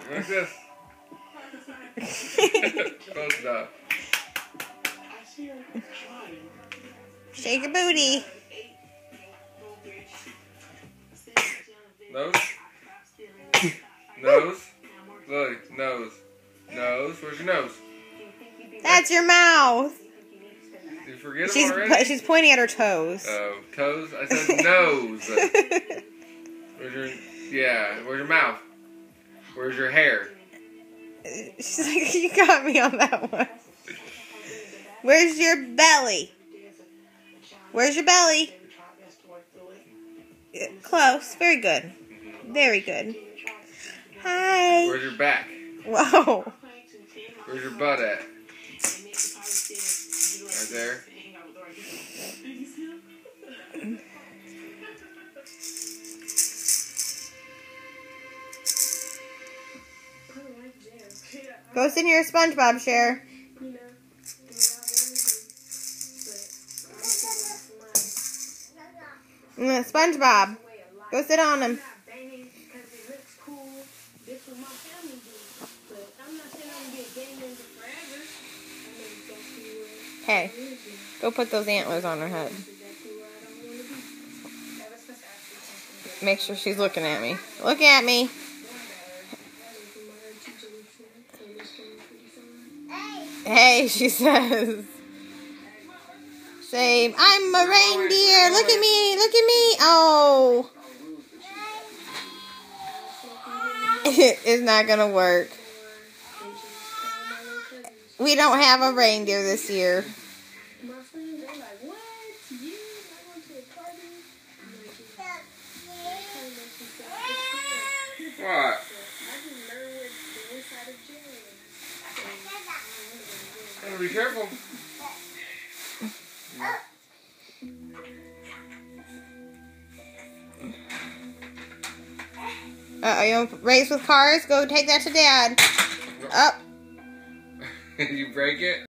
What's this? Close enough. Shake your booty. Nose? Nose? Look, nose. Nose? Where's your nose? That's your mouth. Did you forget them already? She's pointing at her toes. Oh, toes? I said nose. Where's your mouth? Where's your hair? She's like, you got me on that one. Where's your belly? Where's your belly? Close. Very good. Very good. Hi. Where's your back? Whoa. Where's your butt at? Right there. Go sit in your SpongeBob chair. SpongeBob. Go sit on him. Hey, go put those antlers on her head. Make sure she's looking at me. Look at me. Hey, she says. Say, I'm a reindeer. Look at me. Look at me. Oh. It's not going to work. We don't have a reindeer this year. What? Oh, be careful. You want to race with cars? Go take that to Dad. Up. You break it?